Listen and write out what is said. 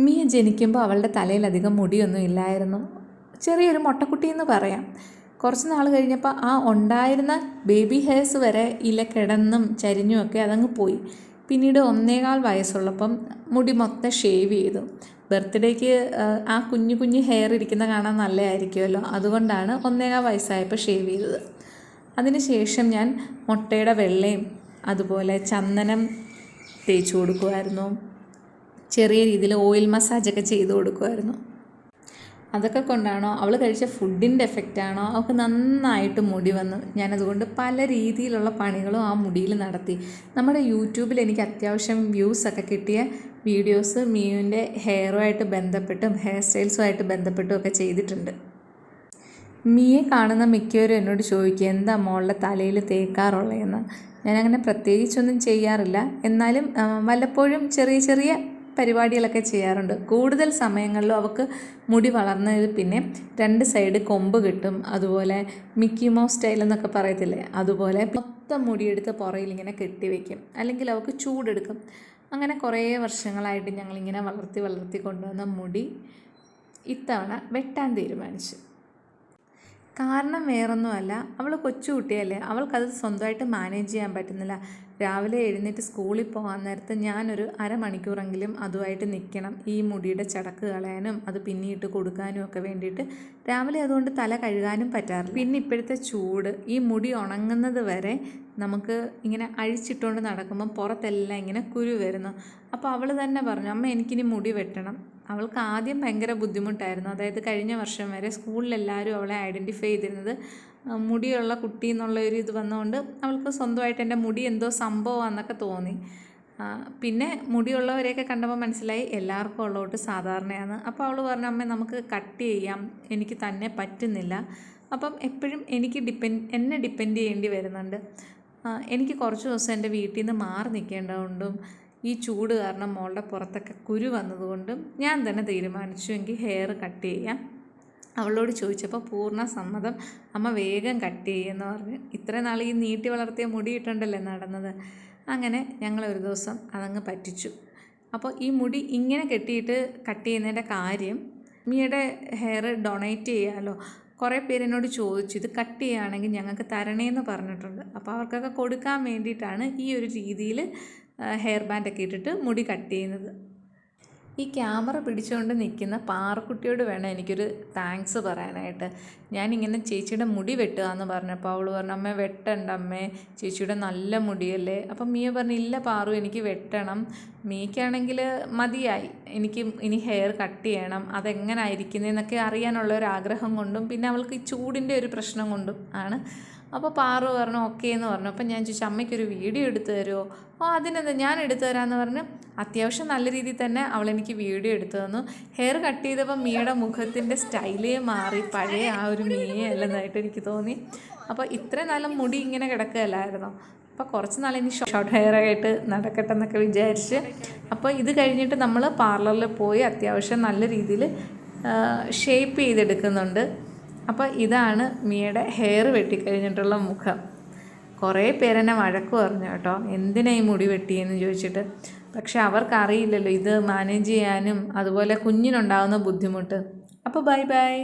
മിയ ജനിക്കുമ്പോൾ അവളുടെ തലയിലധികം മുടിയൊന്നും ഇല്ലായിരുന്നു. ചെറിയൊരു മൊട്ടക്കുട്ടി എന്ന് പറയാം. കുറച്ച് നാൾ കഴിഞ്ഞപ്പോൾ ആ ഉണ്ടായിരുന്ന ബേബി ഹെയർസ് വരെ ഇല കിടന്നും ചരിഞ്ഞുമൊക്കെ അതങ്ങ് പോയി. പിന്നീട് 1.25 വയസ്സുള്ളപ്പം മുടി മൊത്തം ഷേവ് ചെയ്തു. ബർത്ത്ഡേക്ക് ആ കുഞ്ഞു കുഞ്ഞു ഹെയർ ഇരിക്കുന്ന കാണാൻ നല്ലതായിരിക്കുമല്ലോ, അതുകൊണ്ടാണ് 1.25 വയസ്സായപ്പോൾ ഷേവ് ചെയ്തത്. അതിനുശേഷം ഞാൻ മുട്ടയുടെ വെള്ളയും അതുപോലെ ചന്ദനം തേച്ച് കൊടുക്കുമായിരുന്നു. ചെറിയ രീതിയിൽ ഓയിൽ മസാജൊക്കെ ചെയ്ത് കൊടുക്കുമായിരുന്നു. അതൊക്കെ കൊണ്ടാണോ അവൾ കഴിച്ച ഫുഡിൻ്റെ എഫക്റ്റാണോ അവൾക്ക് നന്നായിട്ട് മുടി വന്നു. ഞാനതുകൊണ്ട് പല രീതിയിലുള്ള പണികളും ആ മുടിയിൽ നടത്തി. നമ്മുടെ യൂട്യൂബിൽ എനിക്ക് അത്യാവശ്യം വ്യൂസൊക്കെ കിട്ടിയ വീഡിയോസ് മിയുവിൻ്റെ ഹെയറുമായിട്ട് ബന്ധപ്പെട്ടും ഹെയർ സ്റ്റൈൽസുമായിട്ട് ബന്ധപ്പെട്ടും ഒക്കെ ചെയ്തിട്ടുണ്ട്. മിയെ കാണുന്ന മിക്കവരും എന്നോട് ചോദിക്കുക എന്താ മോളുടെ തലയിൽ തേക്കാറുള്ളതെന്ന്. ഞാനങ്ങനെ പ്രത്യേകിച്ചൊന്നും ചെയ്യാറില്ല, എന്നാലും വല്ലപ്പോഴും ചെറിയ ചെറിയ പരിപാടികളൊക്കെ ചെയ്യാറുണ്ട്. കൂടുതൽ സമയങ്ങളിലും അവൾക്ക് മുടി വളർന്നത് പിന്നെ 2 സൈഡ് കൊമ്പ് കിട്ടും. അതുപോലെ മിക്കി മൗസ് സ്റ്റൈൽ എന്നൊക്കെ പറയത്തില്ലേ, അതുപോലെ മൊത്തം മുടിയെടുത്ത് പുറയിൽ ഇങ്ങനെ കെട്ടിവെക്കും, അല്ലെങ്കിൽ അവൾക്ക് ചൂടെടുക്കും. അങ്ങനെ കുറേ വർഷങ്ങളായിട്ട് ഞങ്ങളിങ്ങനെ വളർത്തി കൊണ്ടുവന്ന മുടി ഇത്തവണ വെട്ടാൻ തീരുമാനിച്ചു. കാരണം വേറൊന്നുമല്ല, അവൾ കൊച്ചുകുട്ടിയല്ലേ, അവൾക്കത് സ്വന്തമായിട്ട് മാനേജ് ചെയ്യാൻ പറ്റുന്നില്ല. രാവിലെ എഴുന്നേറ്റ് സ്കൂളിൽ പോകാൻ നേരത്ത് ഞാനൊരു അരമണിക്കൂറെങ്കിലും അതുമായിട്ട് നിൽക്കണം, ഈ മുടിയുടെ ചടക്ക് കളയാനും അത് പിന്നിയിട്ട് കൊടുക്കാനും ഒക്കെ വേണ്ടിയിട്ട്. രാവിലെ അതുകൊണ്ട് തല കഴുകാനും പറ്റാറില്ല. പിന്നെ ഇപ്പോഴത്തെ ചൂട്, ഈ മുടി ഉണങ്ങുന്നത് വരെ നമുക്ക് ഇങ്ങനെ അഴിച്ചിട്ടുകൊണ്ട് നടക്കുമ്പോൾ പുറത്തെല്ലാം ഇങ്ങനെ കുരു വരുന്നു. അപ്പോൾ അവൾ തന്നെ പറഞ്ഞു, അമ്മ എനിക്കിനി മുടി വെട്ടണം. അവൾക്ക് ആദ്യം ഭയങ്കര ബുദ്ധിമുട്ടായിരുന്നു. അതായത് കഴിഞ്ഞ വർഷം വരെ സ്കൂളിലെല്ലാവരും അവളെ ഐഡൻറ്റിഫൈ ചെയ്തിരുന്നത് മുടിയുള്ള കുട്ടി എന്നുള്ള ഒരു ഇത് വന്നതുകൊണ്ട് അവൾക്ക് സ്വന്തമായിട്ട് എൻ്റെ മുടി എന്തോ സംഭവമാണെന്നൊക്കെ തോന്നി. പിന്നെ മുടിയുള്ളവരെയൊക്കെ കണ്ടപ്പോൾ മനസ്സിലായി എല്ലാവർക്കും ഉള്ളതുകൊണ്ട് സാധാരണയാണ്. അപ്പോൾ അവൾ പറഞ്ഞു, അമ്മ നമുക്ക് കട്ട് ചെയ്യാം, എനിക്ക് തന്നെ പറ്റുന്നില്ല. അപ്പം എപ്പോഴും എന്നെ ഡിപ്പെൻഡ് ചെയ്യേണ്ടി വരുന്നുണ്ട്. എനിക്ക് കുറച്ച് ദിവസം എൻ്റെ വീട്ടിൽ നിന്ന് മാറി നിൽക്കേണ്ടതുകൊണ്ടും ഈ ചൂട് കാരണം മോളുടെ പുറത്തൊക്കെ കുരു വന്നതുകൊണ്ടും ഞാൻ തന്നെ തീരുമാനിച്ചു എങ്കിൽ ഹെയർ കട്ട് ചെയ്യാം. അവളോട് ചോദിച്ചപ്പോൾ പൂർണ്ണ സമ്മതം, അമ്മ വേഗം കട്ട് ചെയ്യുമെന്ന് പറഞ്ഞ്. ഇത്രയും നാൾ ഈ നീട്ടി വളർത്തിയ മുടി ഇട്ടുണ്ടല്ലേ നടന്നത്. അങ്ങനെ ഞങ്ങൾ ഒരു ദിവസം അതങ്ങ് പറ്റിച്ചു. അപ്പോൾ ഈ മുടി ഇങ്ങനെ കെട്ടിയിട്ട് കട്ട് ചെയ്യുന്നതിൻ്റെ കാര്യം, മിയുടെ ഹെയർ ഡൊണേറ്റ് ചെയ്യാമല്ലോ. കുറേ പേര് എന്നോട് ചോദിച്ചു ഇത് കട്ട് ചെയ്യുകയാണെങ്കിൽ ഞങ്ങൾക്ക് തരണേന്ന് പറഞ്ഞിട്ടുണ്ട്. അപ്പോൾ അവർക്കൊക്കെ കൊടുക്കാൻ വേണ്ടിയിട്ടാണ് ഈ ഒരു രീതിയിൽ ഹെയർ ബാൻഡൊക്കെ ഇട്ടിട്ട് മുടി കട്ട് ചെയ്യുന്നത്. ഈ ക്യാമറ പിടിച്ചുകൊണ്ട് നിൽക്കുന്ന പാറക്കുട്ടിയോട് വേണം എനിക്കൊരു താങ്ക്സ് പറയാനായിട്ട്. ഞാനിങ്ങനെ ചേച്ചിയുടെ മുടി വെട്ടുക എന്ന് പറഞ്ഞപ്പോൾ അവൾ പറഞ്ഞു, അമ്മേ വെട്ടണ്ട അമ്മേ, ചേച്ചിയുടെ നല്ല മുടിയല്ലേ. അപ്പം മിയ പറഞ്ഞു, ഇല്ല പാറു എനിക്ക് വെട്ടണം, മിയക്കാണെങ്കിൽ മതിയായി, എനിക്ക് ഇനി ഹെയർ കട്ട് ചെയ്യണം, അതെങ്ങനെ ആയിരിക്കുന്നതെന്നൊക്കെ അറിയാനുള്ള ഒരു ആഗ്രഹം കൊണ്ടും പിന്നെ അവൾക്ക് ഈ ചൂടിൻ്റെ ഒരു പ്രശ്നം കൊണ്ടും ആണ്. അപ്പോൾ പാറു പറഞ്ഞു ഓക്കേ എന്ന് പറഞ്ഞു. അപ്പം ഞാൻ ചോദിച്ചു, അമ്മയ്ക്കൊരു വീഡിയോ എടുത്തു തരുമോ? അതിനെന്താ ഞാൻ എടുത്തു തരാമെന്ന് പറഞ്ഞ് അത്യാവശ്യം നല്ല രീതിയിൽ തന്നെ അവളെനിക്ക് വീഡിയോ എടുത്തു തന്നു. ഹെയർ കട്ട് ചെയ്തപ്പോൾ മിയയുടെ മുഖത്തിൻ്റെ സ്റ്റൈലേ മാറി, പഴയ ആ ഒരു മിയയല്ലെന്നായിട്ട് എനിക്ക് തോന്നി. അപ്പോൾ ഇത്രയും നല്ല മുടി ഇങ്ങനെ കിടക്കുകയല്ലായിരുന്നോ, അപ്പോൾ കുറച്ച് നാളിനി ഷോർട്ട് ഹെയറായിട്ട് നടക്കട്ടെ എന്നൊക്കെ വിചാരിച്ച്. അപ്പോൾ ഇത് കഴിഞ്ഞിട്ട് നമ്മൾ പാർലറിൽ പോയി അത്യാവശ്യം നല്ല രീതിയിൽ ഷേപ്പ് ചെയ്തെടുക്കുന്നുണ്ട്. അപ്പോൾ ഇതാണ് മിയയുടെ ഹെയർ വെട്ടിക്കഴിഞ്ഞിട്ടുള്ള മുഖം. കുറേ പേരെന്നെ വഴക്ക് പറഞ്ഞു കേട്ടോ, എന്തിനാ ഈ മുടി വെട്ടിയെന്ന് ചോദിച്ചിട്ട്. പക്ഷെ അവർക്കറിയില്ലല്ലോ ഇത് മാനേജ് ചെയ്യാനും അതുപോലെ കുഞ്ഞിനുണ്ടാകുന്ന ബുദ്ധിമുട്ട്. അപ്പോൾ ബൈ ബൈ.